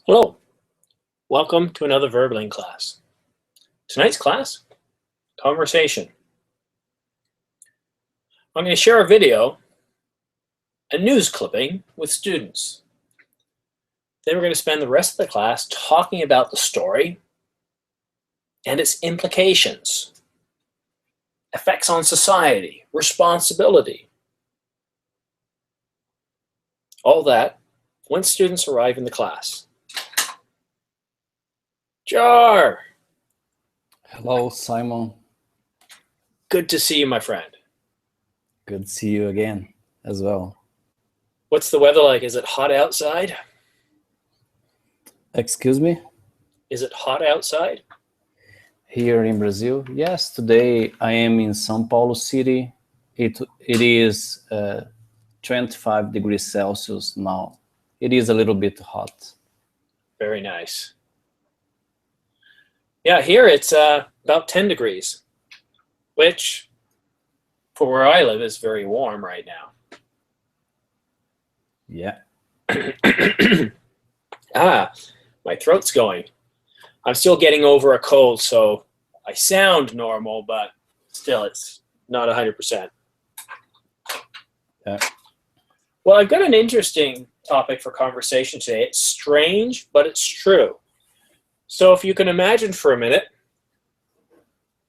Hello, welcome to another Verbling class. Tonight's class, conversation. I'm going to share a video, a news clipping with students. Then we're going to spend the rest of the class talking about the story and its implications, effects on society, responsibility. All that once students arrive in the class. Jar! Hello, Simon. Good to see you, my friend. Good to see you again as well. What's the weather like? Is it hot outside? Excuse me? Is it hot outside? Here in Brazil? Yes, today I am in São Paulo City. It is 25 degrees Celsius now. It is a little bit hot. Very nice. Yeah, here it's about 10 degrees, which for where I live is very warm right now. Yeah. My throat's going. I'm still getting over a cold, so I sound normal, but still it's not 100%. Yeah. Well, I've got an interesting topic for conversation today. It's strange, but it's true. So if you can imagine for a minute,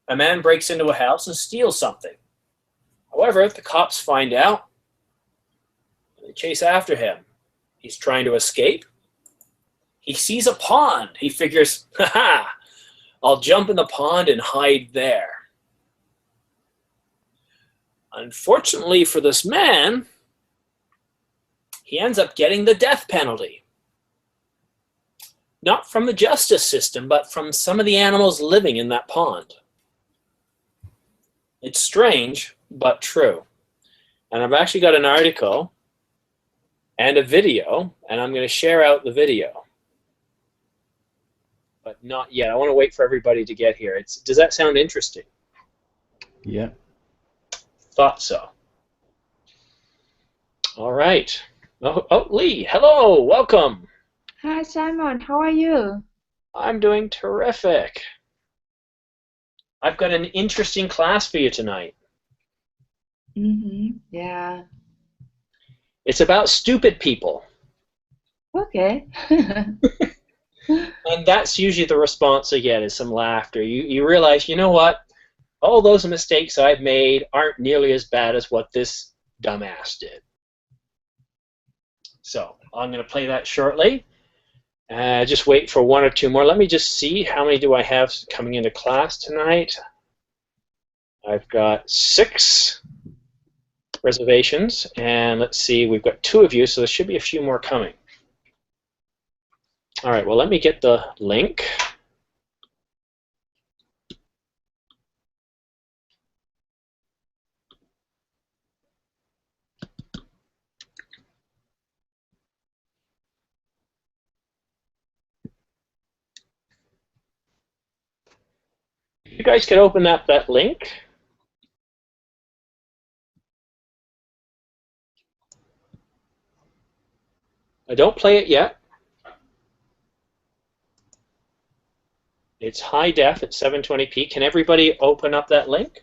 a man breaks into a house and steals something. However, the cops find out. They chase after him. He's trying to escape. He sees a pond. He figures, haha, I'll jump in the pond and hide there. Unfortunately for this man, he ends up getting the death penalty. Not from the justice system, but from some of the animals living in that pond. It's strange, but true. And I've actually got an article and a video, and I'm going to share out the video. But not yet. I want to wait for everybody to get here. Does that sound interesting? Yeah. Thought so. All right. Oh, Lee, hello, welcome. Hi, Simon. How are you? I'm doing terrific. I've got an interesting class for you tonight. Yeah. It's about stupid people. Okay. And that's usually the response I get, is some laughter. You realize, you know what? All those mistakes I've made aren't nearly as bad as what this dumbass did. So I'm going to play that shortly. Just wait for one or two more. Let me just see, how many do I have coming into class tonight? I've got 6 reservations, and let's see, we've got 2 of you, so there should be a few more coming. All right, well, let me get the link. You guys can open up that link. I don't play it yet. It's high def at 720p. Can everybody open up that link?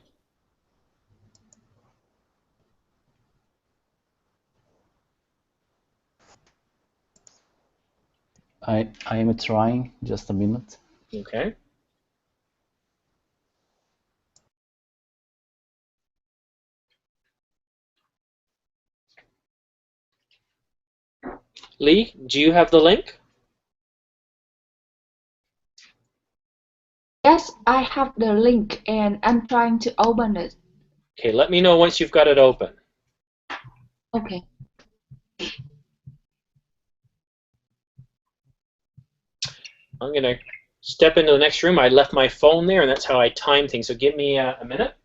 I am trying. Just a minute. Okay. Lee, do you have the link? Yes, I have the link and I'm trying to open it. Okay, let me know once you've got it open. Okay. I'm going to step into the next room. I left my phone there, and that's how I time things. So give me a minute.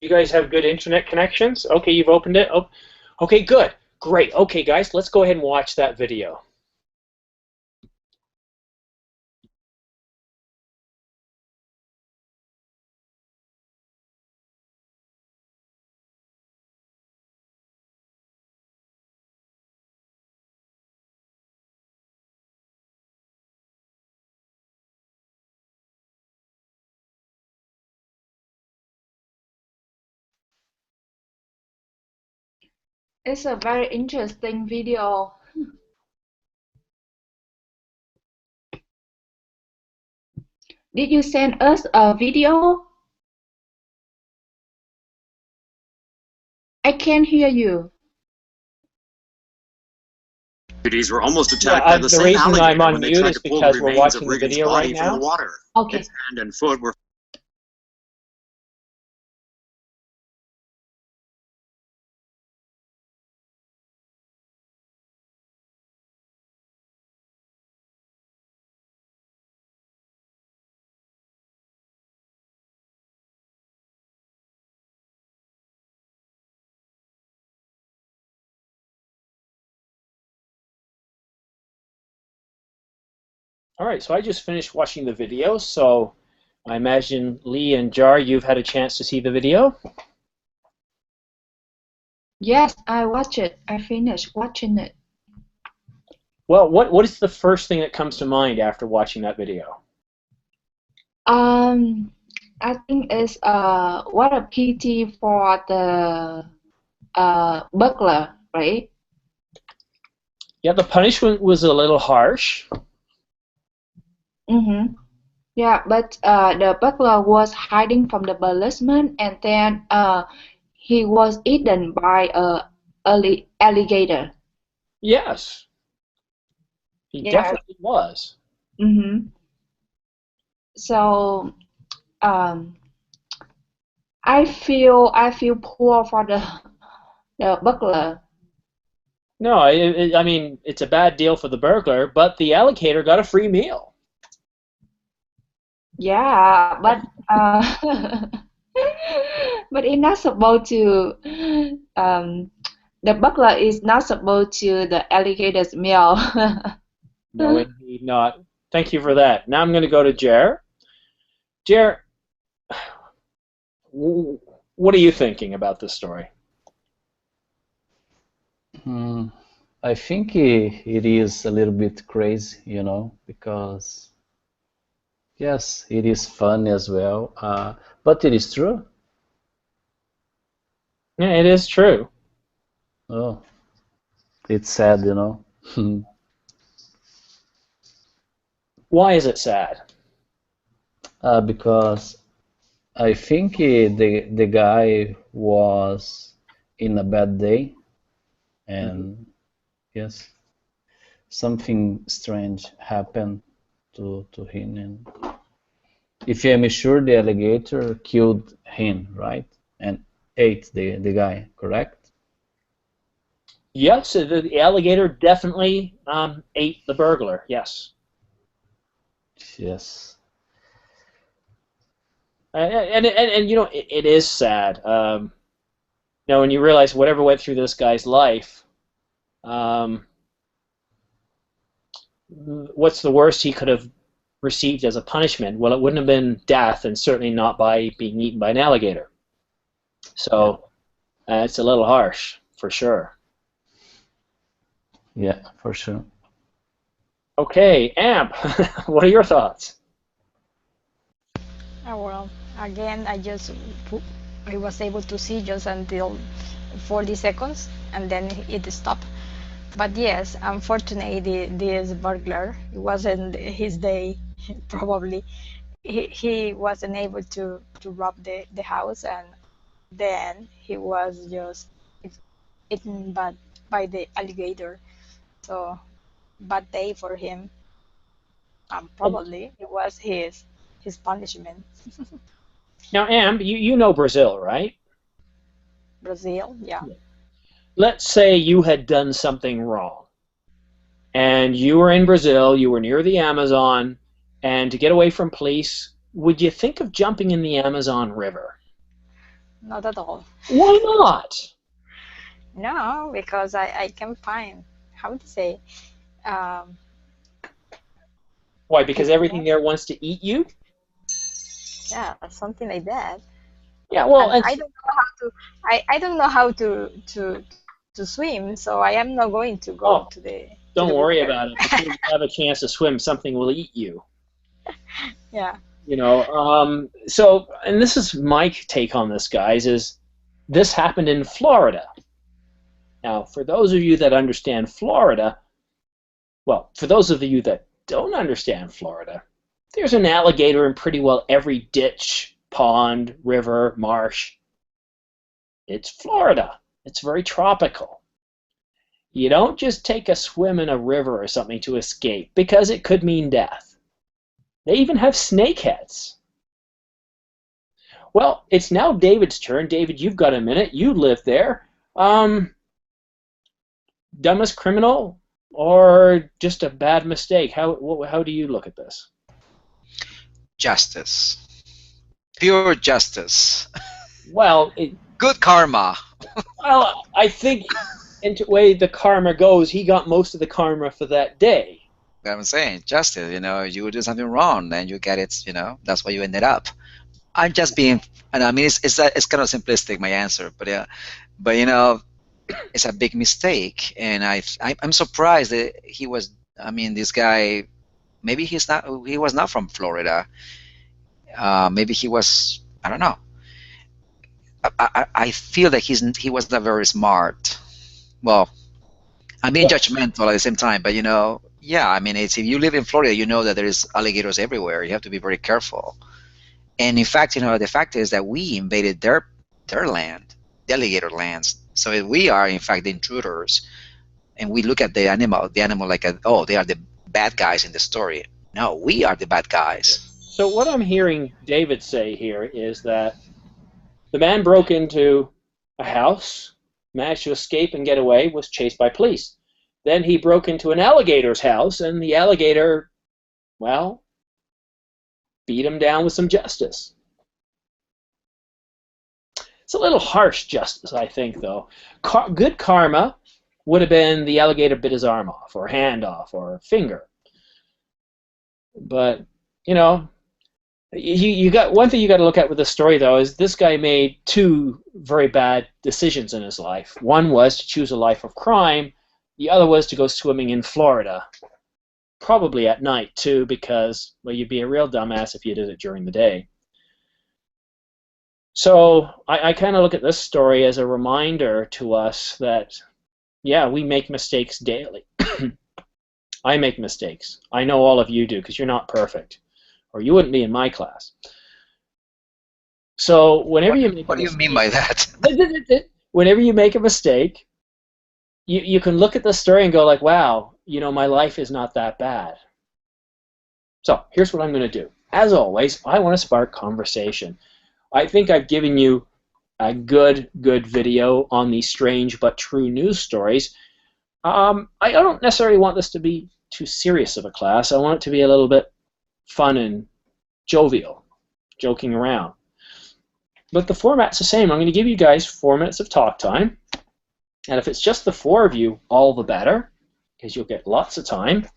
You guys have good internet connections? Okay, you've opened it? Oh, okay, good. Great. Okay, guys, let's go ahead and watch that video. It's a very interesting video. Did you send us a video? I can't hear you. Deputies were almost attacked by the The same reason I'm alligator on when they mute tried is to pull the because we're remains of watching the Regan's video body right from the now. water. Okay. Its hand and foot were All right, so I just finished watching the video, so I imagine Lee and Jar, you've had a chance to see the video. Yes, I watched it. I finished watching it. Well, what is the first thing that comes to mind after watching that video? I think it's what a pity for the burglar, right? Yeah, the punishment was a little harsh. Mm-hmm. Yeah, but the burglar was hiding from the policeman, and then he was eaten by a alligator. Yes, he Yeah. definitely was. Mm-hmm. So um, I feel poor for the burglar. No, I mean, it's a bad deal for the burglar, but the alligator got a free meal. Yeah, but but it's not supposed to. Um, the burglar is not supposed to the alligator's meal. No, indeed not. Thank you for that. Now I'm going to go to Jer. Jer, what are you thinking about this story? I think it is a little bit crazy, you know, because yes, it is fun as well, but it is true. Yeah, it is true. Oh, it's sad, you know. Why is it sad? Because I think the guy was in a bad day, and yes, something strange happened to him, and if I'm sure the alligator killed him, right, and ate the guy, correct? Yes, the alligator definitely ate the burglar. Yes, Yes. and you know it is sad. You know, when you realize whatever went through this guy's life, um, what's the worst he could have received as a punishment? Well, it wouldn't have been death, and certainly not by being eaten by an alligator. So it's a little harsh, for sure. Yeah, for sure. Okay, Amp, what are your thoughts? Well, again, I was able to see just until 40 seconds, and then it stopped. But yes, unfortunately, this burglar, it wasn't his day, probably. He wasn't able to rob the house, and then he was just eaten by the alligator. So, bad day for him. Probably it was his punishment. Now, Amp, you know Brazil, right? Brazil, yeah. Let's say you had done something wrong, and you were in Brazil, you were near the Amazon, and to get away from police, would you think of jumping in the Amazon River? not at all. Why not? No, because I can find, how to say, um, Why? Because everything there wants to eat you? yeah, something like that. Yeah, well, And I don't know how to, I don't know how to swim, so I am not going to go to the don't worry water. about it. Before you have a chance to swim, something will eat you. Yeah. You know, so, and this is my take on this, guys, is this happened in Florida. Now, for those of you that understand Florida, well, for those of you that don't understand Florida, there's an alligator in pretty well every ditch, pond, river, marsh. It's Florida. It's very tropical. You don't just take a swim in a river or something to escape, because it could mean death. They even have snakeheads. Well, it's now David's turn. David, you've got a minute. You live there. Dumbest criminal or just a bad mistake? How do you look at this? Justice. Pure justice. Well, good karma. Well, I think in the way the karma goes, he got most of the karma for that day. I'm saying justice. You know, you do something wrong, and you get it. You know, that's why you ended up. I'm just being, and I mean, it's kind of simplistic, my answer, but yeah, but you know, it's a big mistake, and I'm surprised that he was. I mean, this guy, maybe he was not from Florida. Maybe he was. I don't know. I feel that he was not very smart. Well, I'm being judgmental at the same time, but you know, yeah, I mean, if you live in Florida, you know that there is alligators everywhere. You have to be very careful. And in fact, you know, the fact is that we invaded their land, the alligator lands. So we are, in fact, the intruders. And we look at the animal like, oh, they are the bad guys in the story. No, we are the bad guys. So what I'm hearing David say here is that the man broke into a house, managed to escape and get away, was chased by police. Then he broke into an alligator's house, and the alligator, well, beat him down with some justice. It's a little harsh justice, I think, though. Good karma would have been the alligator bit his arm off, or hand off, or finger. But, you know, you got one thing you got to look at with this story, though, is this guy made two very bad decisions in his life. One was to choose a life of crime. The other was to go swimming in Florida. Probably at night, too, because, well, you'd be a real dumbass if you did it during the day. So I kind of look at this story as a reminder to us that, yeah, we make mistakes daily. I make mistakes. I know all of you do, because you're not perfect, or you wouldn't be in my class. So whenever you make what do you mean by that? Whenever you make a mistake, you can look at the story and go like, wow, you know, my life is not that bad. So here's what I'm going to do. As always, I want to spark conversation. I think I've given you a good video on these strange but true news stories. I don't necessarily want this to be too serious of a class. I want it to be a little bit fun and jovial, joking around. But the format's the same. I'm going to give you guys 4 minutes of talk time. And if it's just the four of you, all the better, because you'll get lots of time.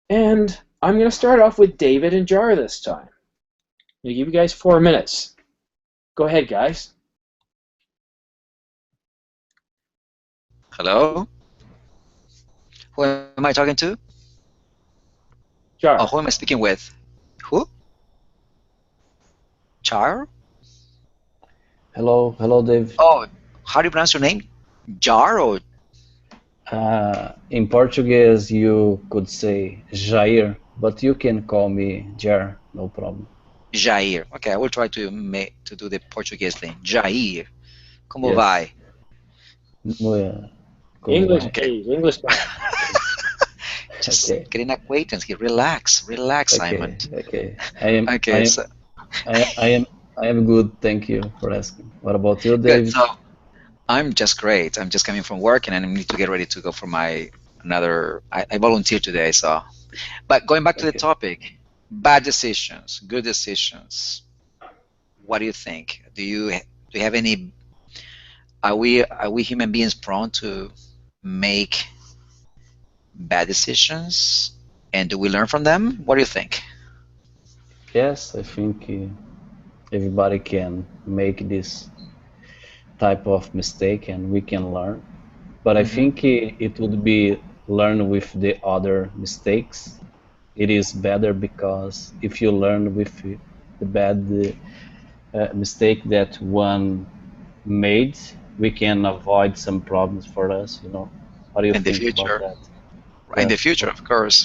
And I'm going to start off with David and Jar this time. I'm going to give you guys 4 minutes. Go ahead, guys. Hello? Who am I talking to? Jar. Oh, who am I speaking with? Who? Char? Hello, Dave. Oh, how do you pronounce your name? Jar or? In Portuguese, you could say Jair, but you can call me Jar, no problem. Jair. Okay, I will try to do the Portuguese thing. Jair. Como Yes. vai? English, Okay. please. English. Just Okay. getting acquaintance here. Relax, Simon. Okay. I am good. Thank you for asking. What about you, Dave? Good. So I'm just great. I'm just coming from work, and I need to get ready to go for another. I volunteer today, so. But going back to the topic, bad decisions, good decisions. what do you think? Do you have any? Are we human beings prone to make bad decisions, and do we learn from them? What do you think? Yes, I think everybody can make this type of mistake and we can learn. But I think it would be learn with the other mistakes. It is better because if you learn with the bad mistake that one made, we can avoid some problems for us, you know. What do you In the think about future, that? in the Yes. future, of course.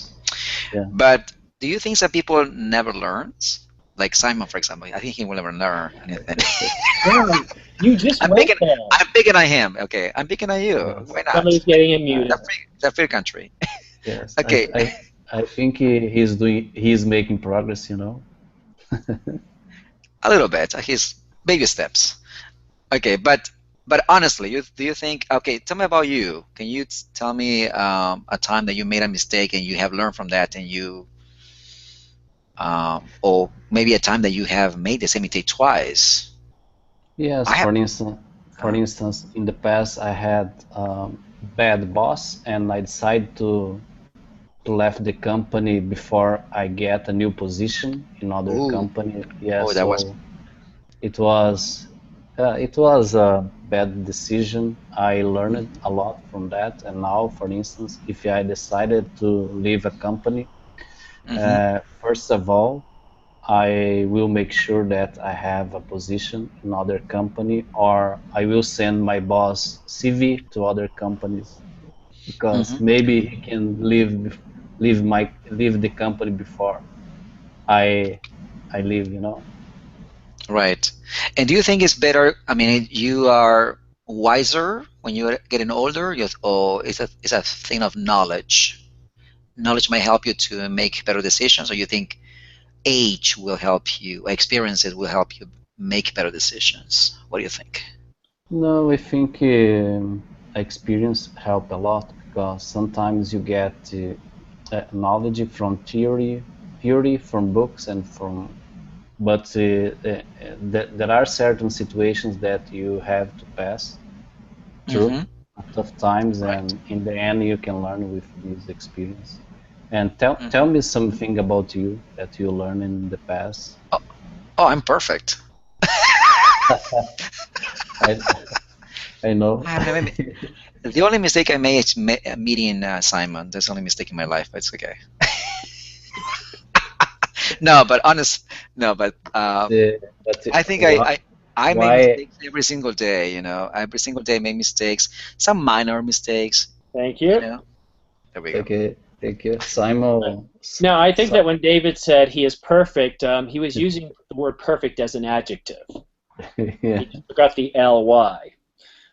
Yeah. But do you think some people never learns? Like Simon, for example, I think he will never learn anything. Yeah, you just I'm went picking, there. I'm picking on him. Okay, I'm picking on you. Yes. Why not? Somebody's getting him muted. It's a free country. Yes. Okay. I think he's making progress, you know. A little bit. He's baby steps. Okay, but honestly, do you think? Okay, tell me about you. Can you tell me a time that you made a mistake and you have learned from that, and you, or maybe a time that you have made the same mistake twice? Yes, I have. for instance, in the past I had bad boss, and I decided to left the company before I get a new position in other Ooh. company. Yeah, Oh, that was. so it was a bad decision. I learned a lot from that, and now, for instance, if I decided to leave a company, first of all, I will make sure that I have a position in other company, or I will send my boss CV to other companies because maybe he can leave the company before I leave, you know. Right. And do you think it's better? I mean, you are wiser when you're getting older, or it's a thing of knowledge? Knowledge might help you to make better decisions, or you think age will help you, experiences will help you make better decisions? What do you think? No, I think experience help a lot because sometimes you get knowledge from theory from books and from, but there are certain situations that you have to pass through tough times, Right. and in the end you can learn with this experience. And tell me something about you that you learned in the past. Oh, I'm perfect. I know. The only mistake I made is meeting Simon. That's the only mistake in my life, but it's okay. No, but I think I make mistakes every single day. You know, every single day I make mistakes. Some minor mistakes. Thank you. You know? There we go. Okay, thank you, Simon. Now, I think that when David said he is perfect, he was using the word perfect as an adjective. Yeah. He just forgot the ly.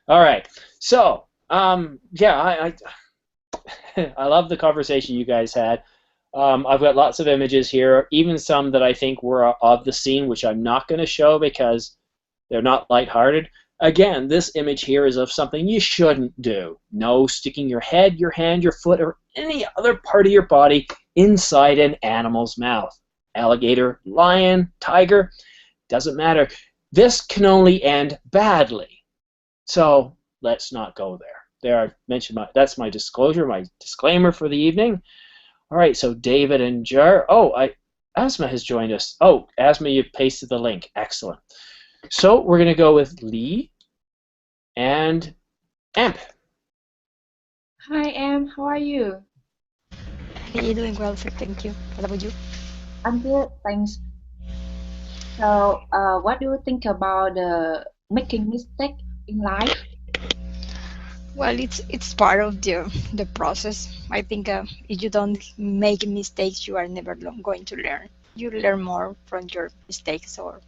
All right. So, yeah, I love the conversation you guys had. I've got lots of images here, even some that I think were of the scene, which I'm not going to show because they're not lighthearted. Again, this image here is of something you shouldn't do. No sticking your head, your hand, your foot, or any other part of your body inside an animal's mouth. Alligator, lion, tiger, doesn't matter. This can only end badly. So let's not go there. There, I've mentioned that's my disclosure, my disclaimer for the evening. All right, so David and Jar. Oh, Asma has joined us. Oh, Asma, you pasted the link. Excellent. So we're going to go with Lee and Amp. Hi, Em. How are you? Hey, doing well, sir. Thank you. What about you? I'm good, thanks. So, what do you think about making mistake in life? Well, it's part of the process. I think if you don't make mistakes, you are never going to learn. You learn more from your mistakes or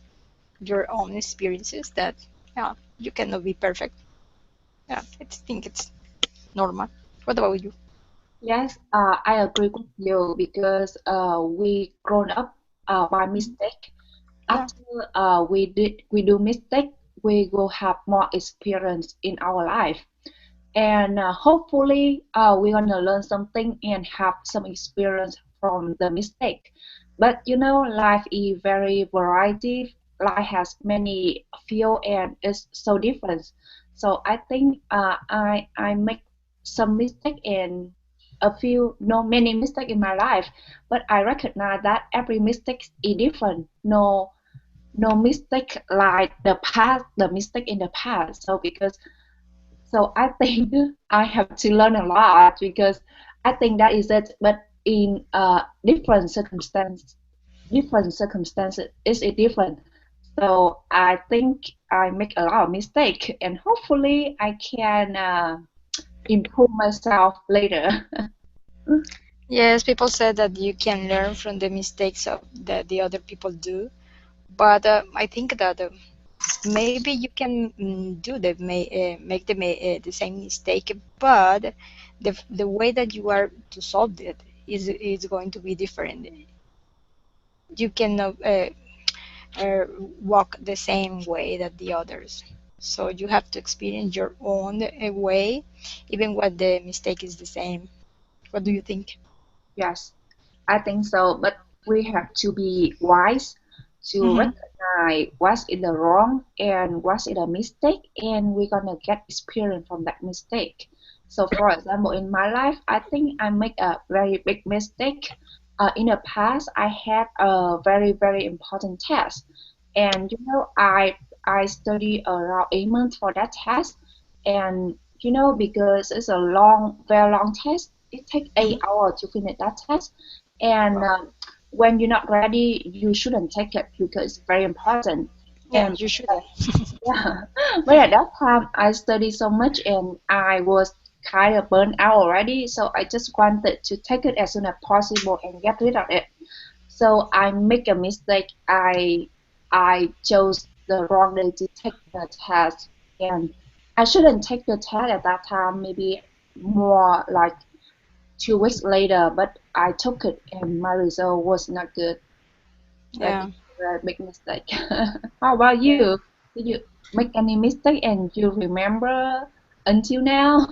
your own experiences. That you cannot be perfect. Yeah, I think it's normal. What about you? Yes, I agree with you because we grown up by mistake. Yeah. After we do mistake, we will have more experience in our life, and hopefully we're gonna learn something and have some experience from the mistake. But you know, life is very variety life has many field and it's so different. So I think I make some mistake in a few, no many mistake in my life, but I recognize that every mistake is different. No mistake like the mistake in the past. So I think I have to learn a lot because I think that is it. But in different circumstances, is it different? So I think I make a lot of mistake, and hopefully I can improve myself later. Yes, people said that you can learn from the mistakes of that the other people do, but I think that maybe you can do make the same mistake, but the way that you are to solve it is going to be different. You cannot walk the same way that the others. So you have to experience your own way, even when the mistake is the same. What do you think? Yes, I think so, but we have to be wise to Hmm. recognize what's in the wrong and what's in a mistake, and we're gonna get experience from that mistake. So, for example, in my life, I think I make a very big mistake. In the past, I had a very important test, and I studied around 8 months for that test, and because it's a very long test, it takes Hmm. 8 hours to finish that test, and Wow. when you're not ready, you shouldn't take it because it's very important. Yeah, And you shouldn't. yeah, but at that time, I studied so much and I was kind of burned out already. So I just wanted to take it as soon as possible and get rid of it. So I make a mistake. I chose the wrong day to take the test, and I shouldn't take the test at that time. Maybe more like 2 weeks later, but I took it and my result was not good. That Yeah. is a very big mistake. How about Yeah. you? Did you make any mistake and you remember until now?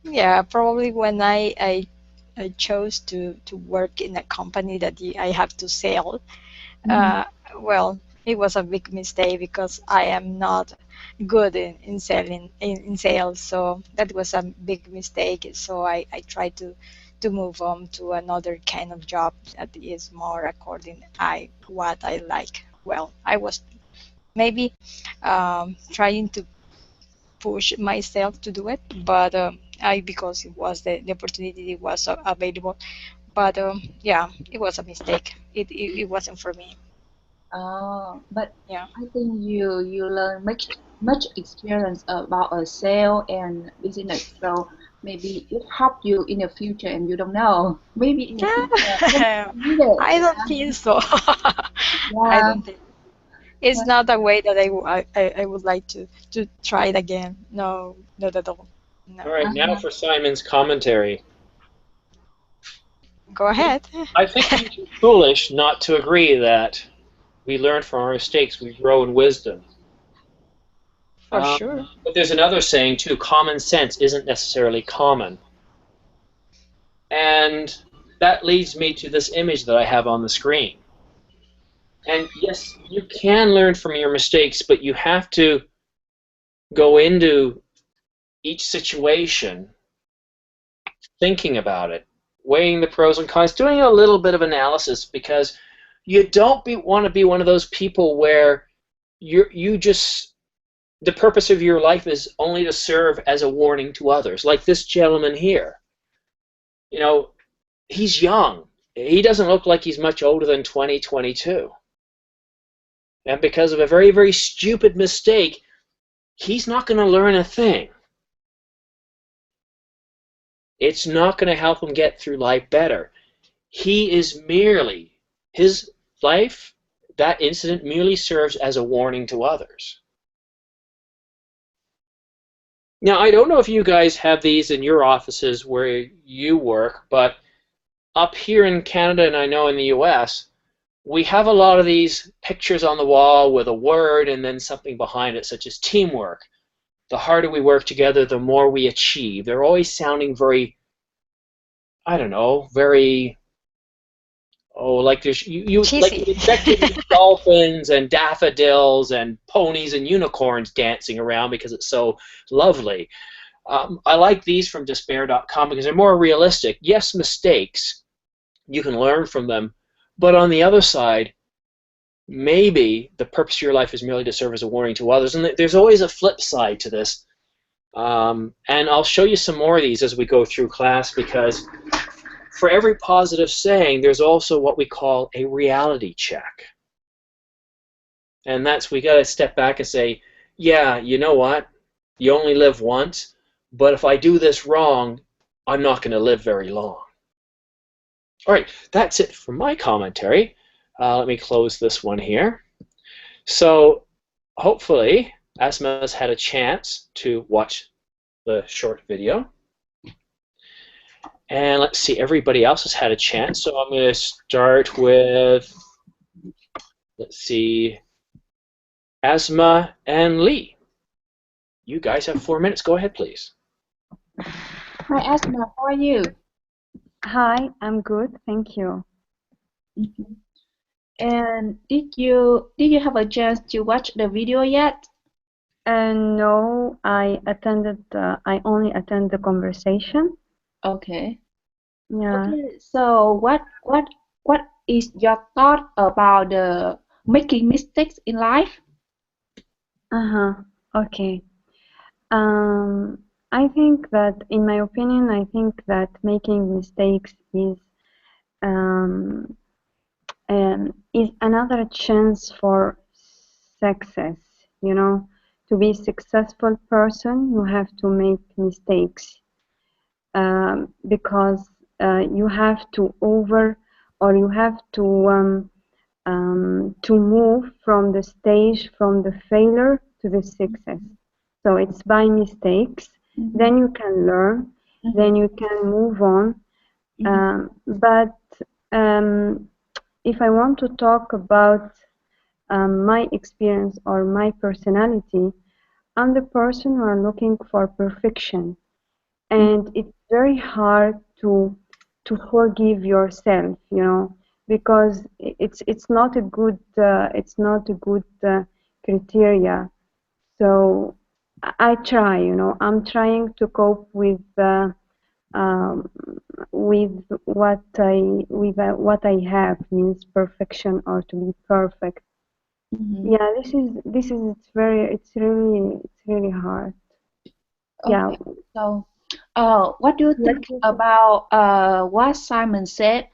Yeah, probably when I chose to work in a company that I have to sell. Mhm. Uh, well, it was a big mistake because I am not good in selling in sales, so that was a big mistake. So I tried to move on to another kind of job that is more according I what I like. Well, I was maybe trying to push myself to do it, but I because it was the opportunity was available. But yeah, it was a mistake. It wasn't for me. Oh, but Yeah. I think you learn much experience about a sale and business, so maybe it help you in the future, and you don't know. Maybe in the future even Yeah, you need it. I don't think so. I Yeah. don't think it's not a way that I would like to try it again. No, not at all. All No. right, now for Simon's commentary. Go ahead. I think we'd be foolish not to agree that we learn from our mistakes, we grow in wisdom. For sure. But there's another saying too, common sense isn't necessarily common. And that leads me to this image that I have on the screen. And yes, you can learn from your mistakes, but you have to go into each situation thinking about it, weighing the pros and cons, doing a little bit of analysis, because you don't want to be one of those people where you just, the purpose of your life is only to serve as a warning to others, like this gentleman here. You know, he's young. He doesn't look like he's much older than 20, 22. And because of a very stupid mistake, he's not going to learn a thing. It's not going to help him get through life better. He is merely, his life, that incident merely serves as a warning to others. Now, I don't know if you guys have these in your offices where you work, but up here in Canada, and I know in the US, we have a lot of these pictures on the wall with a word and then something behind it, such as teamwork. The harder we work together, the more we achieve. They're always sounding very, I don't know, very Oh, like there's like Cheesy. you injected with dolphins and daffodils and ponies and unicorns dancing around because it's so lovely. I like these from despair.com because they're more realistic. Yes, mistakes, you can learn from them, but on the other side, maybe the purpose of your life is merely to serve as a warning to others. And there's always a flip side to this. And I'll show you some more of these as we go through class, because for every positive saying, there's also what we call a reality check. And that's, we got to step back and say, yeah, you know what? You only live once, but if I do this wrong, I'm not going to live very long. All right, that's it for my commentary. Let me close this one here. So hopefully Asma's had a chance to watch the short video. And let's see, everybody else has had a chance. So I'm going to start with, let's see, Asma and Lee. You guys have 4 minutes. Go ahead, please. Hi, Asma. How are you? Hi, I'm good, thank you. Mhm. And did you have a chance to watch the video yet? No, I only attended the conversation. Okay. Yeah. Okay. So what is your thought about the making mistakes in life? Okay. I think that, in my opinion, I think that making mistakes um, is another chance for success. You know, to be a successful person, you have to make mistakes. Because you have to you have to move from the stage from the failure to the success. So it's by mistakes, then you can learn, then you can move on. But if I want to talk about my experience or my personality, I'm the person who are looking for perfection, and it's very hard to forgive yourself, because it's not a good criteria. So I try, I'm trying to cope um, with what I have, means perfection or to be perfect. Yeah, it's really hard. Yeah. Okay. So, what do you think Yes. about what Simon said?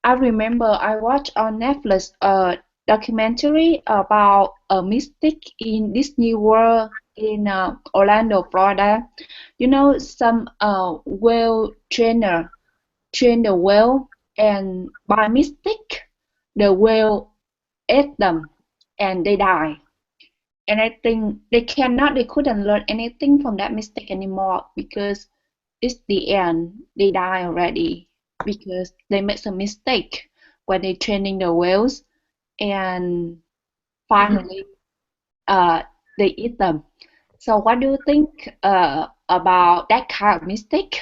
I remember I watched on Netflix a documentary about a mystic in Disney World in Orlando, Florida. You know, some whale trainer trained the whale, and by mistake, the whale ate them, and they die. And I think they couldn't learn anything from that mistake anymore because it's the end. They die already because they made some mistake when they training the whales, and finally, uh, they eat them. So what do you think about that kind of mistake?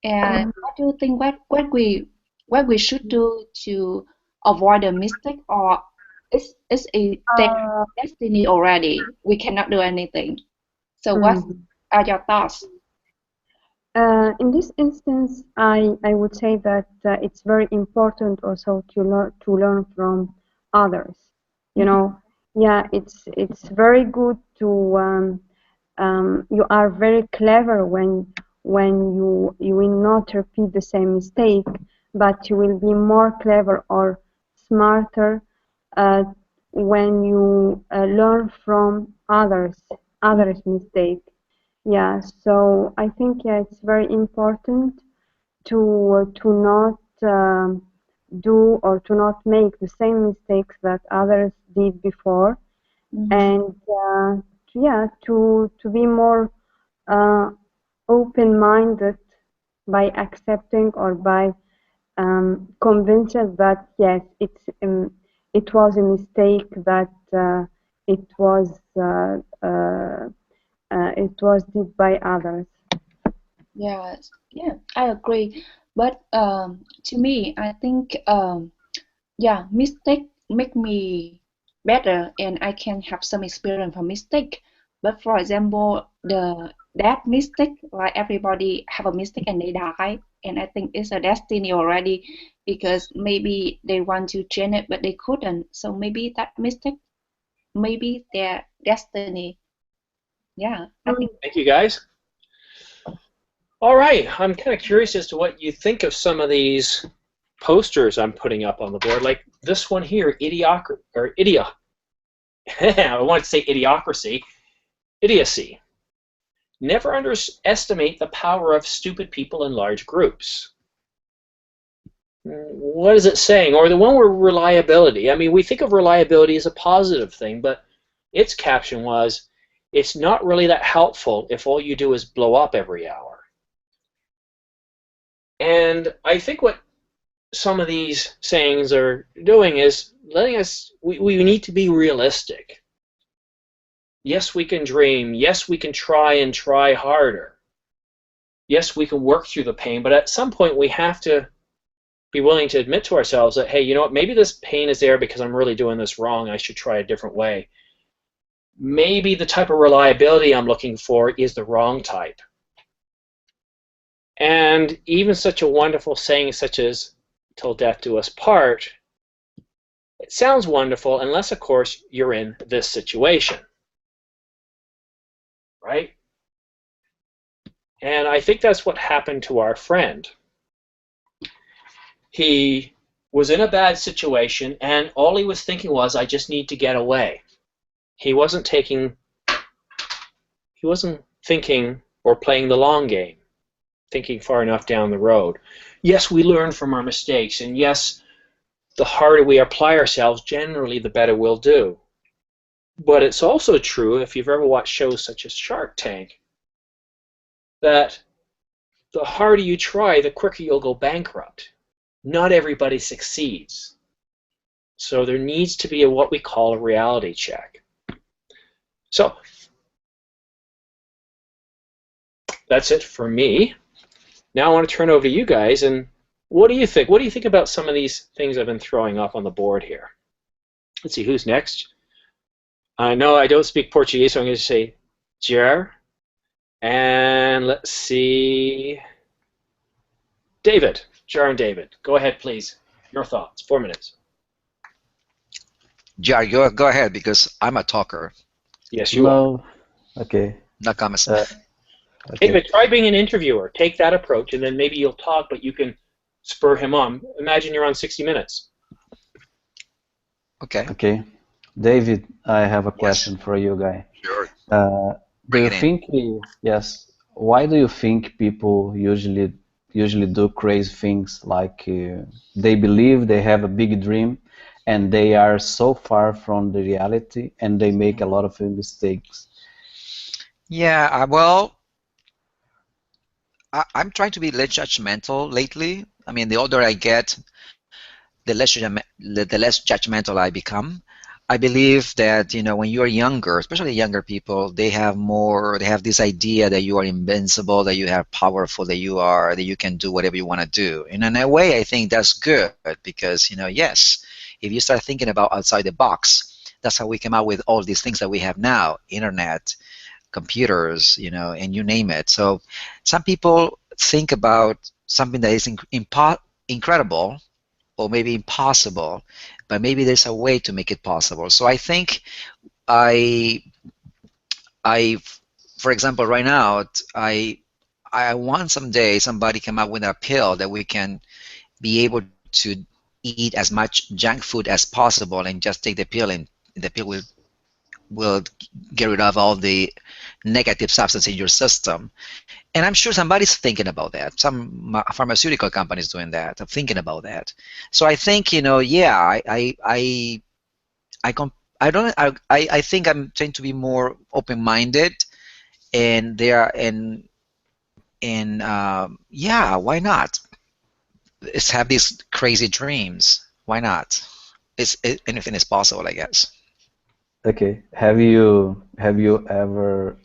And what do you think what we should do to avoid a mistake, or it's a Uh, destiny already? We cannot do anything. So what mm. are your thoughts? In this instance, I would say that it's very important also to learn from others. You know, yeah, it's very good to you are very clever when you will not repeat the same mistake, but you will be more clever or smarter uh, when you learn from others' mistake. Yeah, so I think, yeah, it's very important to not do or to not make the same mistakes that others did before, and yeah, to be more uh, open-minded by accepting or by convincing that yes, it was a mistake, that it was uh, uh, it was did by others. Yes, yeah, I agree. But to me, I think yeah, mistake make me better, and I can have some experience from mistake. But for example, that mistake, like everybody have a mistake and they die, and I think it's a destiny already, because maybe they want to change it but they couldn't. So maybe that mistake, maybe their destiny. Yeah, I think. Thank you, guys. All right, I'm kind of curious as to what you think of some of these posters I'm putting up on the board, like this one here, I want to say Idiocracy. Idiocy. Never underestimate the power of stupid people in large groups. What is it saying? Or the one where reliability. I mean, we think of reliability as a positive thing, but its caption was, it's not really that helpful if all you do is blow up every hour. And I think what some of these sayings are doing is letting us, we need to be realistic. Yes, we can dream. Yes, we can try and try harder. Yes, we can work through the pain, but at some point we have to be willing to admit to ourselves that, hey, you know what, maybe this pain is there because I'm really doing this wrong. I should try a different way. Maybe the type of reliability I'm looking for is the wrong type. And even such a wonderful saying such as, till death do us part, it sounds wonderful unless, of course, you're in this situation. Right? And I think that's what happened to our friend. He was in a bad situation, and all he was thinking was, I just need to get away. He wasn't thinking or playing the long game, thinking far enough down the road. Yes, we learn from our mistakes, and yes, the harder we apply ourselves, generally the better we'll do. But it's also true, if you've ever watched shows such as Shark Tank, that the harder you try, the quicker you'll go bankrupt. Not everybody succeeds. So there needs to be what we call a reality check. So that's it for me. Now I want to turn over to you guys, and what do you think? What do you think about some of these things I've been throwing up on the board here? Let's see, who's next? I know I don't speak Portuguese, so I'm going to say Jer. And let's see, David. Jer and David. Go ahead, please. Your thoughts. 4 minutes. Jar, go ahead, because I'm a talker. Yes, you are. Okay. No comments. Okay. David, try being an interviewer. Take that approach, and then maybe you'll talk, but you can spur him on. Imagine you're on 60 Minutes. Okay. Okay. David, I have a question for you, guy. Sure. Do you think, yes, why do you think people usually do crazy things, like they believe they have a big dream and they are so far from the reality and they make a lot of mistakes? Yeah, well, I'm trying to be less judgmental lately. I mean, the older I get, the less judgmental I become. I believe that, you know, when you are younger, especially younger people, they have this idea that you are invincible, that you are powerful, that you can do whatever you want to do. And in a way, I think that's good, because, you know, yes, if you start thinking about outside the box, that's how we came out with all these things that we have now: internet, computers, you know, and you name it. So some people think about something that is incredible, or maybe impossible, but maybe there's a way to make it possible. So I think for example, right now, I want someday somebody come up with a pill that we can be able to eat as much junk food as possible and just take the pill, and the pill will get rid of all the negative substance in your system. And I'm sure somebody's thinking about that. Some pharmaceutical companies doing that, thinking about that. So I think, you know, yeah, I think I'm trying to be more open-minded, and yeah, why not? Let's have these crazy dreams. Why not? Anything is possible, I guess. Okay. Have you ever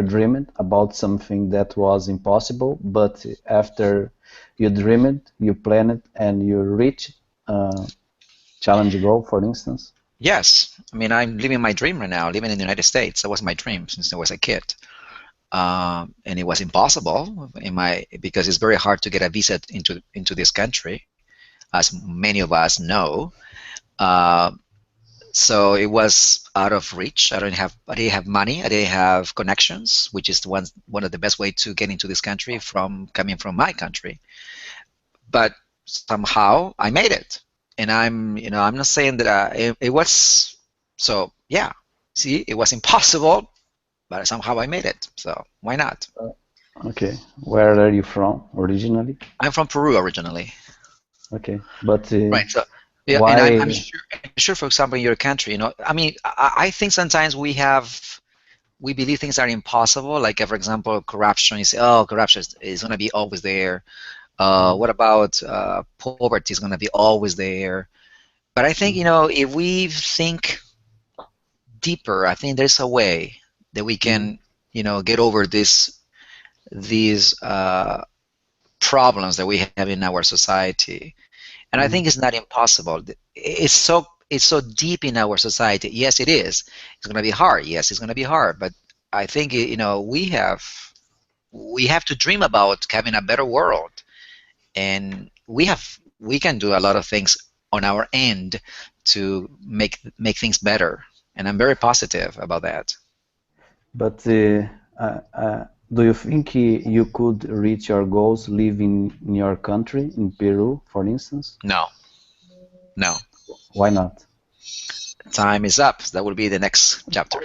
dreamed about something that was impossible, but after you dream it, you plan it, and you reach challenge goal, for instance? Yes. I mean, I'm living my dream right now, living in the United States. That was my dream since I was a kid. And it was impossible because it's very hard to get a visa into this country, as many of us know. So it was out of reach. I didn't have money. I didn't have connections, which is one of the best way to get into this country coming from my country. But somehow I made it, and I'm not saying that it was so. Yeah, see, it was impossible, but somehow I made it. So why not? Okay, where are you from originally? I'm from Peru originally. Okay, but right. So yeah, why? And I'm sure, for example, in your country, I mean, I think sometimes we believe things are impossible. Like, for example, corruption. You say, oh, corruption is going to be always there. What about poverty is going to be always there? But I think, if we think deeper, I think there's a way that we can, get over these problems that we have in our society. And I think it's not impossible. It's so deep in our society. Yes, it is. It's going to be hard. Yes, it's going to be hard. But I think, we have to dream about having a better world. And we can do a lot of things on our end to make things better, and I'm very positive about that. But do you think you could reach your goals living in your country, in Peru, for instance? No. Why not? Time is up. That will be the next chapter.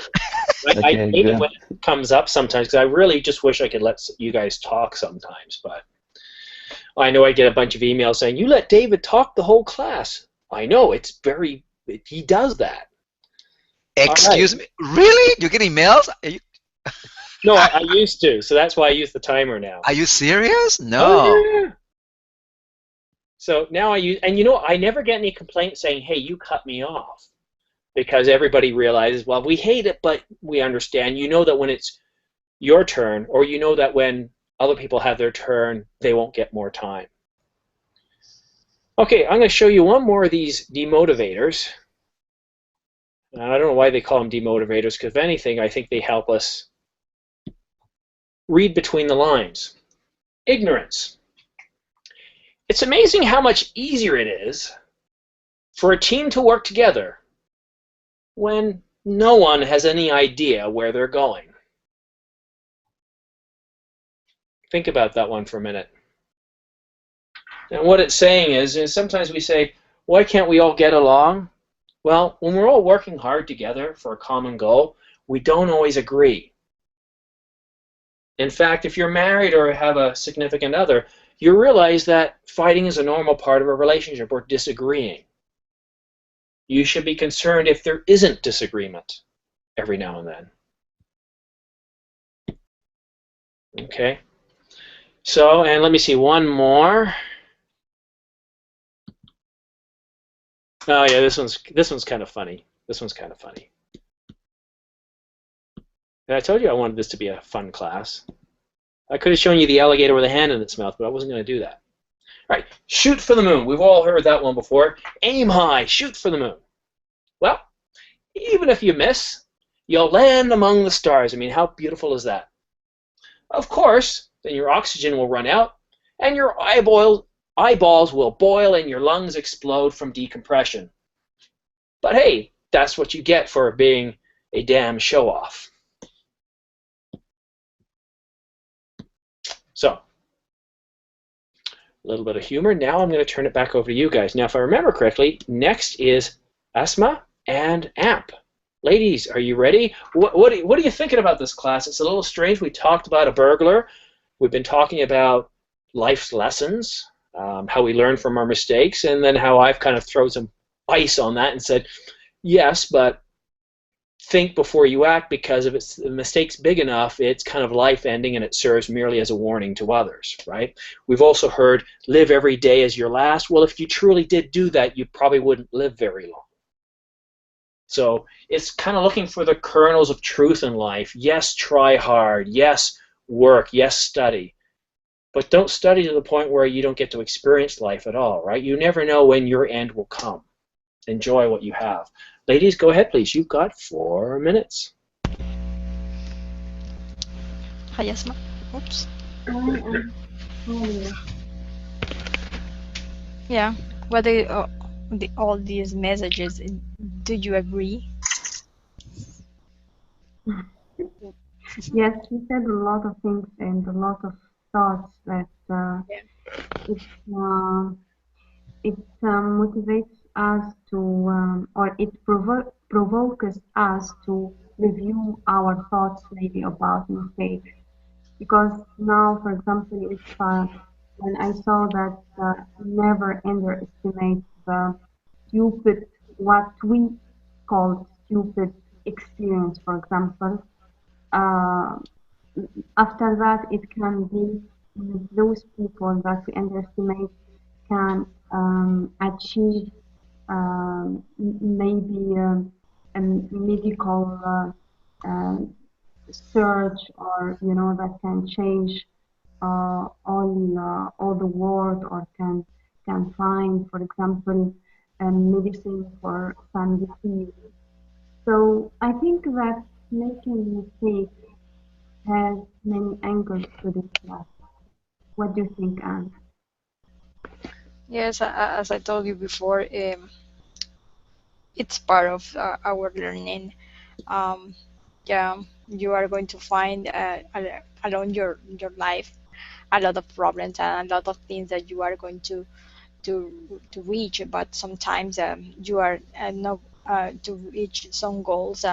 I hate it when it comes up sometimes, because I really just wish I could let you guys talk sometimes, but I know I get a bunch of emails saying, you let David talk the whole class. I know, he does that. Excuse me? Really? You get emails? No, I used to, so that's why I use the timer now. Are you serious? No. Oh, yeah. So now I use, and I never get any complaints saying, hey, you cut me off. Because everybody realizes, well, we hate it, but we understand. You know that when it's your turn, or you know that when other people have their turn, they won't get more time. Okay, I'm going to show you one more of these demotivators. I don't know why they call them demotivators, because if anything, I think they help us read between the lines. Ignorance. It's amazing how much easier it is for a team to work together when no one has any idea where they're going. Think about that one for a minute. And what it's saying is sometimes we say, why can't we all get along? Well, when we're all working hard together for a common goal, we don't always agree. In fact, if you're married or have a significant other, you realize that fighting is a normal part of a relationship, or disagreeing. You should be concerned if there isn't disagreement every now and then. Okay. So, and let me see one more. Oh yeah, this one's kind of funny. This one's kind of funny. And I told you I wanted this to be a fun class. I could have shown you the alligator with a hand in its mouth, but I wasn't going to do that. All right, shoot for the moon. We've all heard that one before. Aim high, shoot for the moon. Well, even if you miss, you'll land among the stars. I mean, how beautiful is that? Of course, then your oxygen will run out, and your eyeballs will boil and your lungs explode from decompression. But hey, that's what you get for being a damn show-off. So, a little bit of humor. Now I'm going to turn it back over to you guys. Now, if I remember correctly, next is Asma and Amp. Ladies, are you ready? What are you thinking about this class? It's a little strange. We talked about a burglar. We've been talking about life's lessons, how we learn from our mistakes, and then how I've kind of thrown some ice on that and said, yes, but think before you act, because if the mistake's big enough, it's kind of life-ending and it serves merely as a warning to others, right? We've also heard, live every day as your last. Well, if you truly did do that, you probably wouldn't live very long. So it's kind of looking for the kernels of truth in life. Yes, try hard. Yes, work. Yes, study. But don't study to the point where you don't get to experience life at all, right? You never know when your end will come. Enjoy what you have. Ladies, go ahead, please. You've got 4 minutes. Hi, Asma. Oops. Yeah. What do all these messages? Do you agree? Yes, he said a lot of things and a lot of thoughts that it motivates us to, or it provokes us to review our thoughts maybe about mistakes. Because now, for example, if when I saw that never underestimate the stupid, what we call stupid experience, for example, uh, after that it can be those people that we underestimate can achieve maybe a medical search, or that can change all the world, or can find, for example, medicine for some disease. So I think that making mistakes has many angles to discuss. What do you think, Anne? Yes, as I told you before, it's part of our learning. Um, yeah, you are going to find along your life a lot of problems and a lot of things that you are going to reach, but sometimes you are not to reach some goals.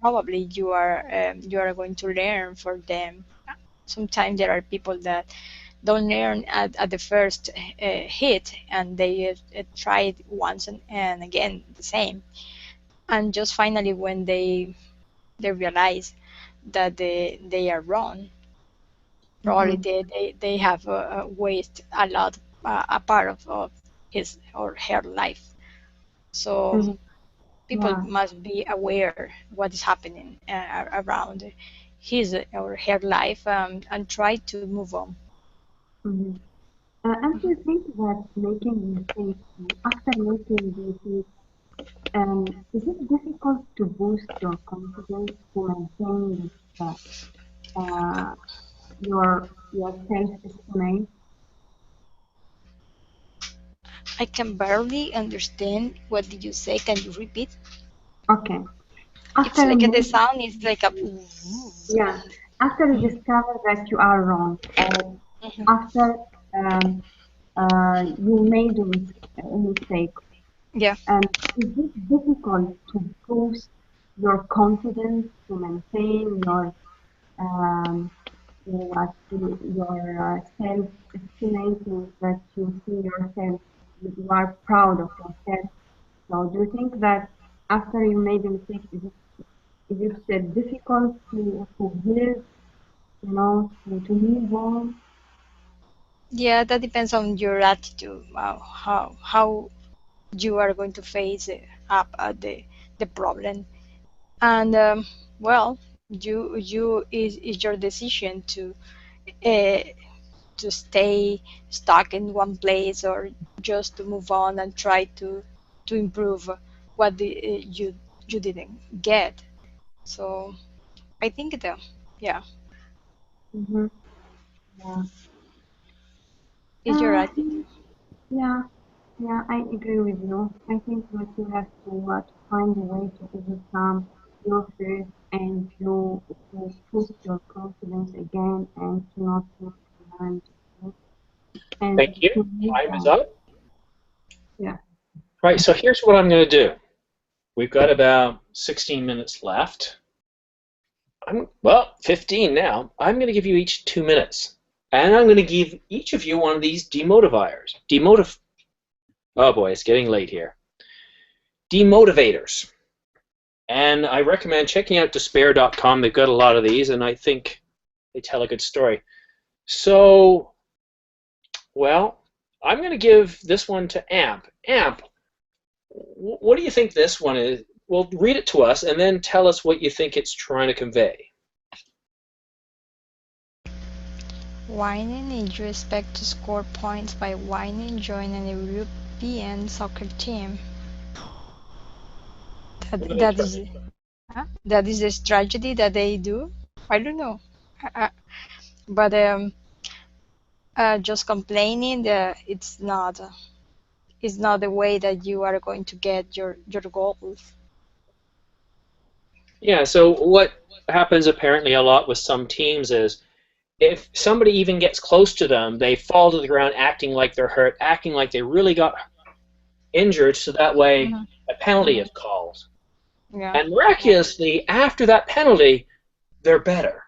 Probably you are going to learn for them. Sometimes there are people that don't learn at the first hit, and they try it once and again the same, and just finally when they realize that they are wrong, probably they have wasted a lot a part of his or her life. So Mm-hmm. people Yeah. must be aware what is happening around his or her life, and try to move on. Mm-hmm. And do you think that making mistakes, after making mistakes, is it difficult to boost your confidence, to maintain this, uh, your self-estimate? I can barely understand what did you say. Can you repeat? Okay. It's After like the making, sound is like a. yeah, after you discover that you are wrong, or after um, you made a mistake, Yeah. is it difficult to boost your confidence, to maintain your um, your self-estimating, that you see yourself, you are proud of yourself. So do you think that after you made a mistake, is it difficult to build, to move on? Yeah, that depends on your attitude, how you are going to face up the problem, and well, you is your decision uh, to stay stuck in one place, or just to move on and try to improve what you didn't get. So I think that, yeah, Mm-hmm. Yeah. it's your Uh, attitude. yeah. Yeah, I agree with you. I think that you have to find a way to overcome your fears, and to boost your confidence again, and to not look behind you, and Thank you. to move Time is on. up. Yeah. Right, so here's what I'm going to do. We've got about 16 minutes left. Well, 15 now. I'm going to give you each 2 minutes. And I'm going to give each of you one of these demotivators. Oh boy, it's getting late here. Demotivators. And I recommend checking out despair.com. They've got a lot of these, and I think they tell a good story. So, well, I'm going to give this one to Amp. Amp, what do you think this one is? Well, read it to us, and then tell us what you think it's trying to convey. Whining, if you expect to score points by whining, join an European soccer team. That is that is the strategy that they do. I don't know, but just complaining that it's not the way that you are going to get your goals. Yeah, so what happens apparently a lot with some teams is if somebody even gets close to them, they fall to the ground acting like they're hurt, acting like they really got injured, so that way a penalty is called. Yeah. And miraculously, after that penalty, they're better.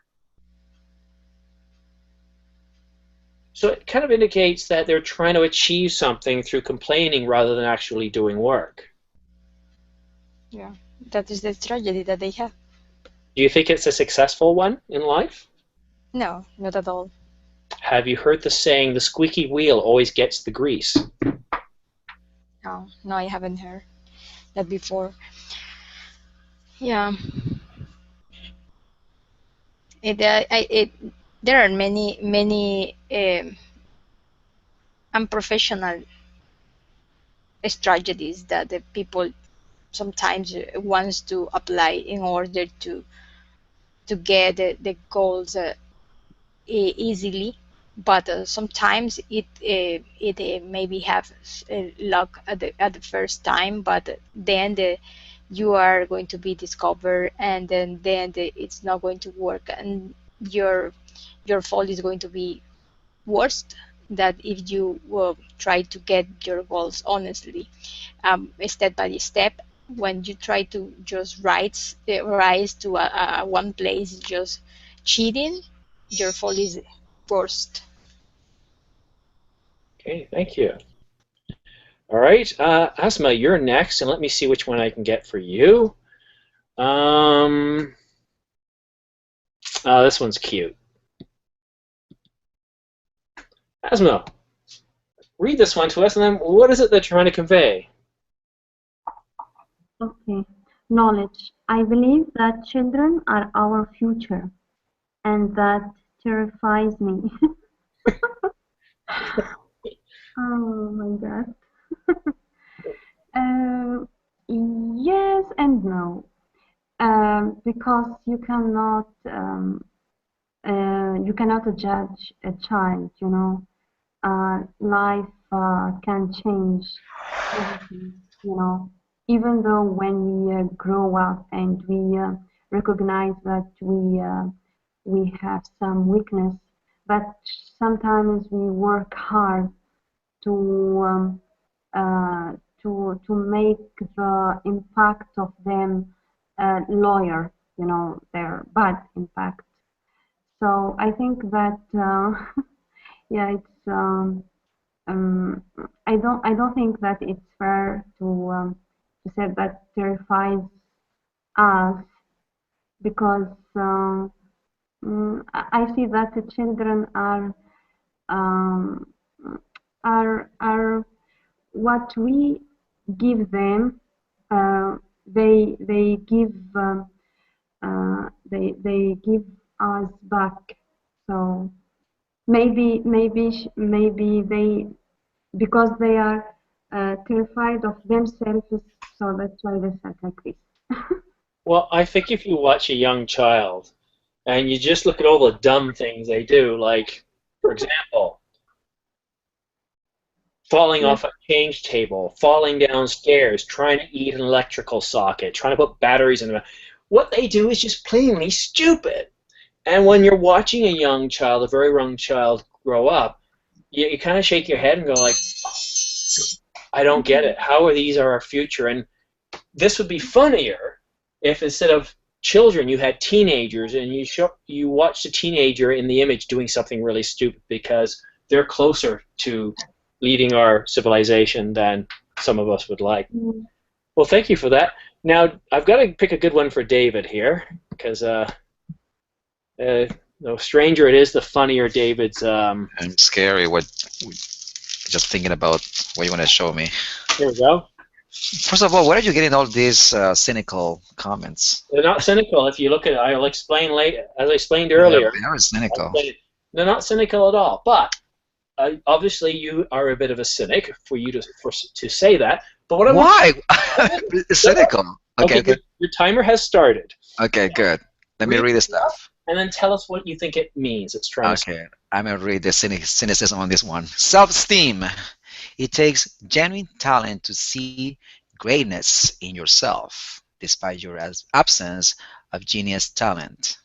So it kind of indicates that they're trying to achieve something through complaining rather than actually doing work. Yeah, that is the strategy that they have. Do you think it's a successful one in life? No, not at all. Have you heard the saying, the squeaky wheel always gets the grease? No, I haven't heard that before. Yeah. There are many unprofessional strategies that the people sometimes wants to apply in order to get the goals easily, but sometimes it maybe have luck at the first time, but then you are going to be discovered, and then it's not going to work, and your fall is going to be worse that if you will try to get your goals honestly, step by step. When you try to just rise to one place just cheating, your fall is worst. Okay, thank you. All right, Asma, you're next, and let me see which one I can get for you. This one's cute. Asma, read this one to us, and then what is it they're trying to convey? Okay. Knowledge. I believe that children are our future, and that terrifies me. Oh my God. Yes and no. Because you cannot judge a child, you know. Life can change everything, you know. Even though when we grow up and we recognize that we have some weakness, but sometimes we work hard to to make the impact of them lower, you know, their bad impact. So I think that yeah, it's I don't think that it's fair to say that terrifies us, because I see that the children um, are what we give them. They give they give us back. So maybe they, because they are terrified of themselves, so that's why they said like this. Well, I think if you watch a young child and you just look at all the dumb things they do, like, for example, falling off a change table, falling downstairs, trying to eat an electrical socket, trying to put batteries in them. What they do is just plainly stupid. And when you're watching a young child, a very young child, grow up, you kind of shake your head and go like, I don't get it. How are these our future? And this would be funnier if instead of children you had teenagers, and you watch the teenager in the image doing something really stupid, because they're closer to leading our civilization than some of us would like. Well, thank you for that. Now, I've got to pick a good one for David here, because the stranger it is, the funnier David's... I'm scary. Just thinking about what you want to show me. Here we go. First of all, where are you getting all these cynical comments? They're not cynical. If you look at it, I'll explain later. As I explained earlier. They are cynical. No, not cynical at all. But obviously, you are a bit of a cynic for you to say that. But what I want Why? It's cynical. Okay, okay. Your timer has started. Okay, good. Let me read the stuff. And then tell us what you think it means. It's trying to say. Okay, I'm going to read the cynicism on this one. Self-esteem. It takes genuine talent to see greatness in yourself, despite your absence of genius talent.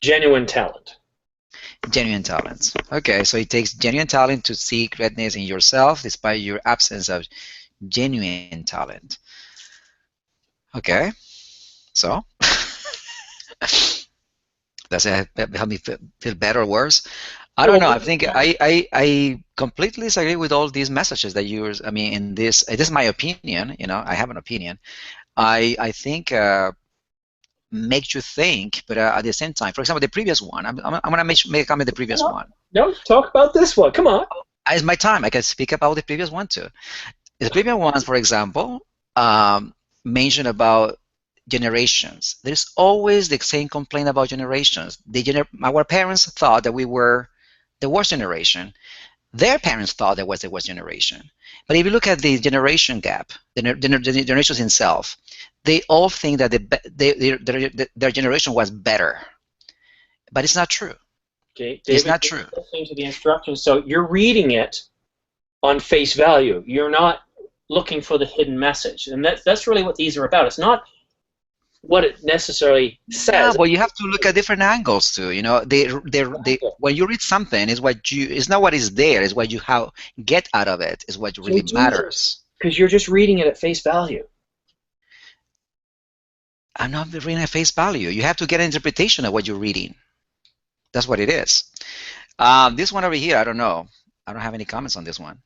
Genuine talent. Genuine talent. Okay, so it takes genuine talent to see greatness in yourself, despite your absence of genuine talent. Okay, so does it help me feel better or worse? I don't know. I think I completely disagree with all these messages that you. I mean, in this is my opinion. You know, I have an opinion. I think makes you think, but at the same time, for example, the previous one. I'm gonna make a comment the previous one. No, talk about this one. Come on. It's my time. I can speak about the previous one too. The previous ones, for example, mention about generations. There's always the same complaint about generations. Our parents thought that we were the worst generation. Their parents thought there was the worst generation. But if you look at the generation gap, the generations itself, they all think that their generation was better. But it's not true. Okay, David, it's not true. Listening to the instructions, so you're reading it on face value. You're not looking for the hidden message, and that's really what these are about. It's not what it necessarily says. Yeah, but you have to look at different angles too. You know, when you read something, it's not what is there. It's what you get out of it. Is what really matters. Because you're just reading it at face value. I'm not reading at face value. You have to get an interpretation of what you're reading. That's what it is. This one over here, I don't know. I don't have any comments on this one.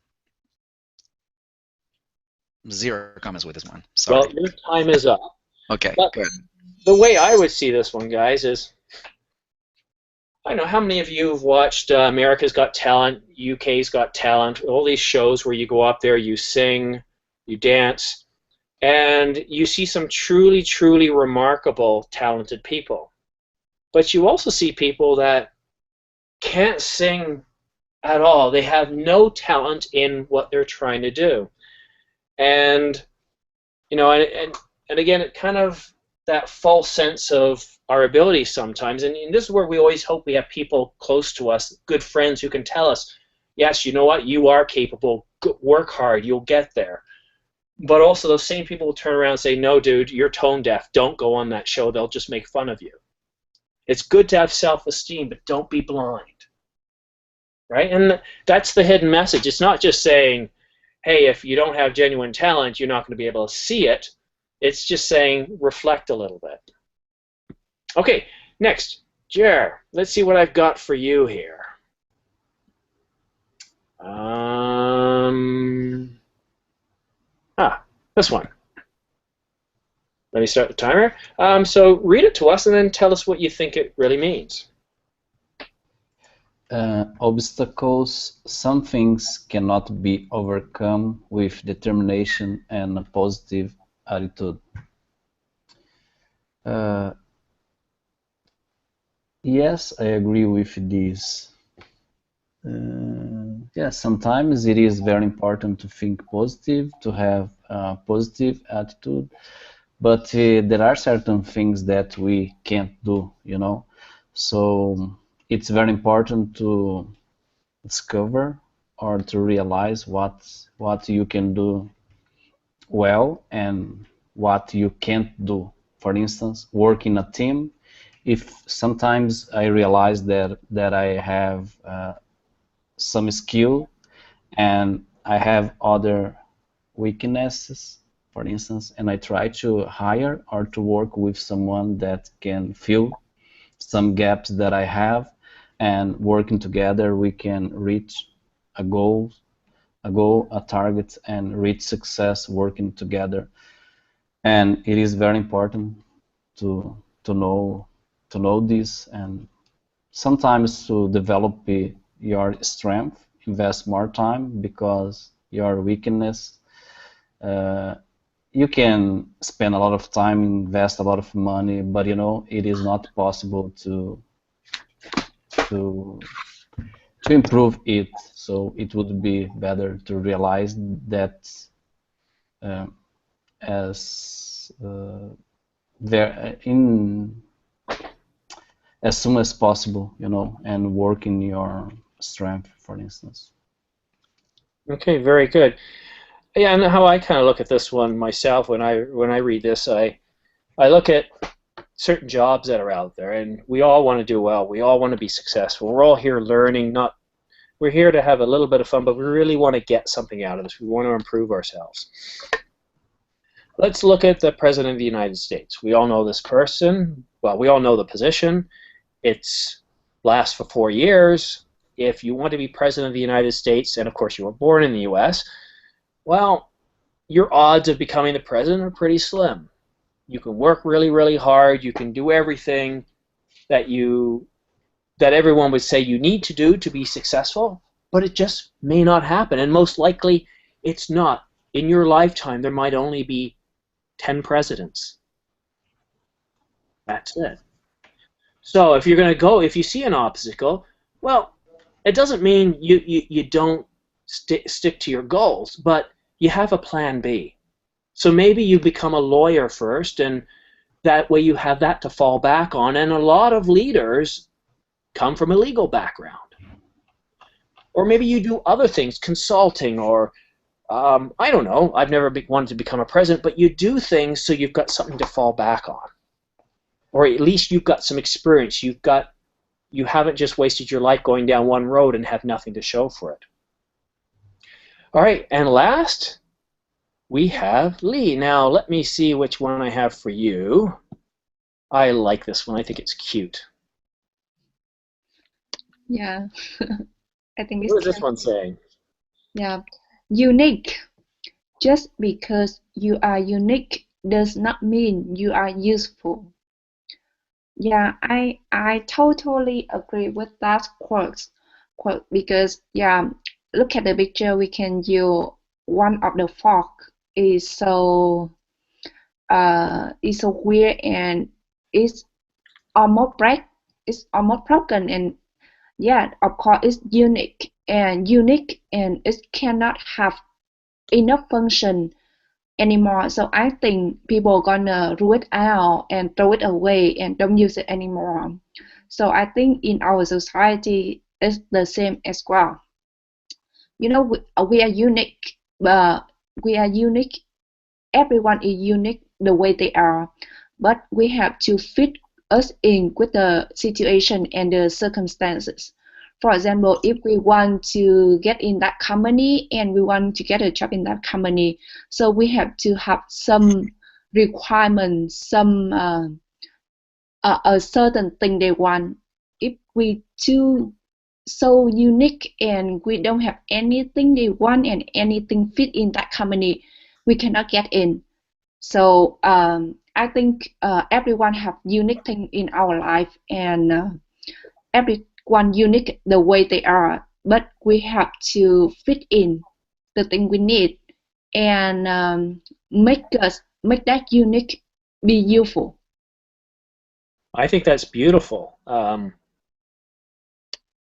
0 comments with this one. Sorry. Well, your time is up. Okay, but good. The way I would see this one, guys, is I don't know how many of you have watched America's Got Talent, UK's Got Talent, all these shows where you go up there, you sing, you dance, and you see some truly, truly remarkable, talented people. But you also see people that can't sing at all. They have no talent in what they're trying to do. And, you know, and again, it kind of that false sense of our ability sometimes. And this is where we always hope we have people close to us, good friends who can tell us, yes, you know what, you are capable, work hard, you'll get there. But also those same people will turn around and say, no, dude, you're tone deaf, don't go on that show, they'll just make fun of you. It's good to have self-esteem, but don't be blind. Right? And that's the hidden message. It's not just saying, hey, if you don't have genuine talent, you're not going to be able to see it. It's just saying reflect a little bit. Okay, next. Jer, let's see what I've got for you here. This one. Let me start the timer. So read it to us and then tell us what you think it really means. Obstacles. Some things cannot be overcome with determination and a positive attitude. Yes, I agree with this. Yeah, sometimes it is very important to think positive, to have a positive attitude, but there are certain things that we can't do, you know. So it's very important to discover or to realize what you can do well and what you can't do. For instance, work in a team. If sometimes I realize that I have some skill and I have other weaknesses, for instance, and I try to hire or to work with someone that can fill some gaps that I have, and working together we can reach a goal, a target, and reach success working together. And it is very important to know this, and sometimes to develop your strength, invest more time, because your weakness, you can spend a lot of time, invest a lot of money, but you know it is not possible to to improve it. So it would be better to realize that as there in as soon as possible, you know, and work in your strength, for instance. Okay, very good. Yeah, and how I kind of look at this one myself when I read this, I look at certain jobs that are out there, and we all want to do well. We all want to be successful. We're all here learning. We're here to have a little bit of fun, but we really want to get something out of this. We want to improve ourselves. Let's look at the President of the United States. We all know this person. Well, we all know the position. It's lasts for 4 years. If you want to be President of the United States, and of course you were born in the U.S., well, your odds of becoming the president are pretty slim. You can work really, really hard. You can do everything that everyone would say you need to do to be successful, but it just may not happen. And most likely, it's not. In your lifetime, there might only be 10 presidents. That's it. So if you're going to go, if you see an obstacle, well, it doesn't mean you don't stick to your goals, but you have a plan B. So maybe you become a lawyer first, and that way you have that to fall back on. And a lot of leaders come from a legal background. Or maybe you do other things, consulting, or I don't know, I've never wanted to become a president, but you do things so you've got something to fall back on. Or at least you've got some experience. You haven't just wasted your life going down one road and have nothing to show for it. All right, and last, we have Lee. Now, let me see which one I have for you. I like this one. I think it's cute. Yeah, I think it's What is this one saying? Yeah, unique. Just because you are unique does not mean you are useful. Yeah, I totally agree with that quote because yeah, look at the picture. We can use one of the fork is so weird, and it's almost broken, and yeah, of course it's unique and it cannot have enough function anymore. So I think people gonna rule it out and throw it away and don't use it anymore. So I think in our society it's the same as well. You know, we are unique, but we are unique. Everyone is unique the way they are, but we have to fit us in with the situation and the circumstances. For example, if we want to get in that company and we want to get a job in that company, so we have to have some requirements, some a certain thing they want. If we too so unique and we don't have anything they want and anything fit in that company, we cannot get in. So I think everyone have unique thing in our life, and everyone unique the way they are, but we have to fit in the thing we need and make that unique be useful. I think that's beautiful.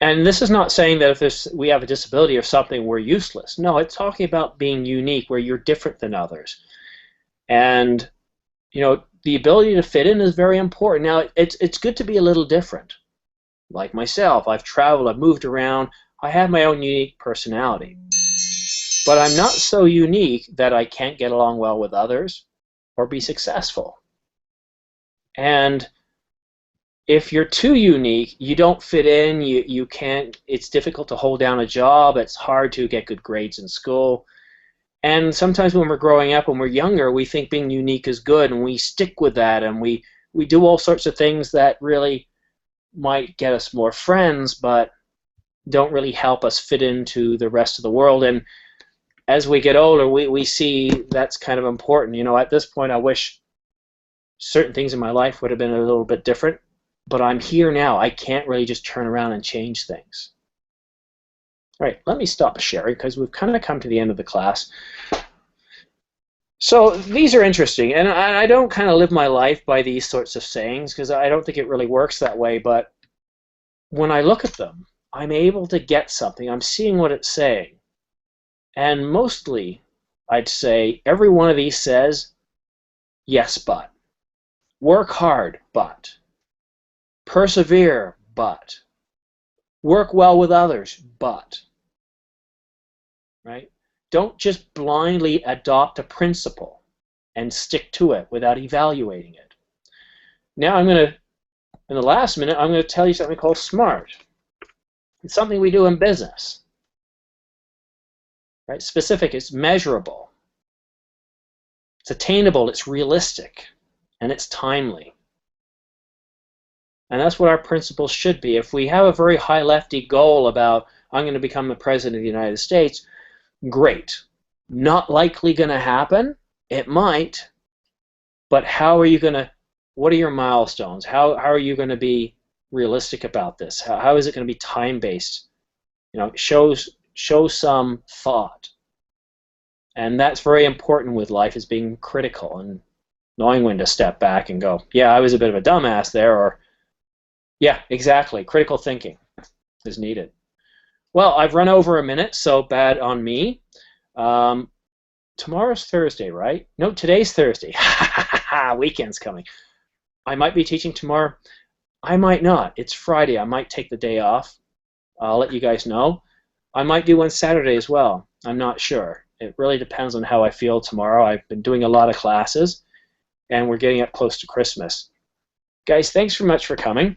And this is not saying that if we have a disability or something, we're useless. No, it's talking about being unique, where you're different than others. And you know, the ability to fit in is very important. Now, it's good to be a little different. Like myself, I've traveled, I've moved around, I have my own unique personality. But I'm not so unique that I can't get along well with others or be successful. And if you're too unique, you don't fit in, you can't, it's difficult to hold down a job, it's hard to get good grades in school. And sometimes when we're growing up, when we're younger, we think being unique is good, and we stick with that, and we do all sorts of things that really might get us more friends, but don't really help us fit into the rest of the world. And as we get older, we see that's kind of important. You know, at this point, I wish certain things in my life would have been a little bit different, but I'm here now. I can't really just turn around and change things. All right, let me stop sharing because we've kind of come to the end of the class. So these are interesting, and I don't kind of live my life by these sorts of sayings because I don't think it really works that way, but when I look at them, I'm able to get something. I'm seeing what it's saying. And mostly, I'd say every one of these says, yes, but. Work hard, but. Persevere, but. Work well with others, but. Right? Don't just blindly adopt a principle and stick to it without evaluating it. Now I'm going to, in the last minute, I'm going to tell you something called SMART. It's something we do in business. Right? Specific, it's measurable. It's attainable, it's realistic, and it's timely. And that's what our principles should be. If we have a very high lefty goal about, I'm going to become the president of the United States, great. Not likely going to happen. It might. But how are you going to, what are your milestones? How are you going to be realistic about this? How is it going to be time-based? You know, show some thought. And that's very important with life, is being critical and knowing when to step back and go, yeah, I was a bit of a dumbass there, or yeah, exactly. Critical thinking is needed. Well, I've run over a minute, so bad on me. Tomorrow's Thursday, right? No, today's Thursday. Weekend's coming. I might be teaching tomorrow. I might not. It's Friday. I might take the day off. I'll let you guys know. I might do one Saturday as well. I'm not sure. It really depends on how I feel tomorrow. I've been doing a lot of classes, and we're getting up close to Christmas. Guys, thanks very much for coming.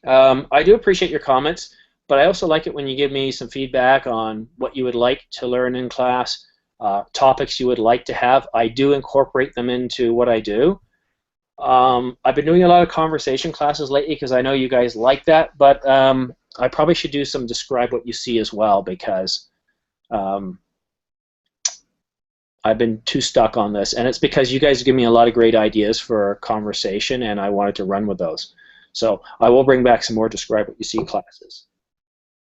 I do appreciate your comments, but I also like it when you give me some feedback on what you would like to learn in class, topics you would like to have. I do incorporate them into what I do. I've been doing a lot of conversation classes lately because I know you guys like that, but I probably should do some describe what you see as well, because I've been too stuck on this, and it's because you guys give me a lot of great ideas for conversation, and I wanted to run with those. So I will bring back some more describe what you see classes.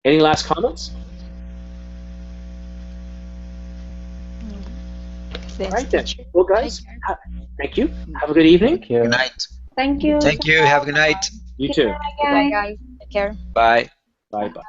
Any last comments? All right then. Well, guys, thank you. Have a good evening. Thank you. Good night. Thank you. Thank you. Have a good night. You too. Bye, Bye, guys. Take care. Bye. Bye-bye.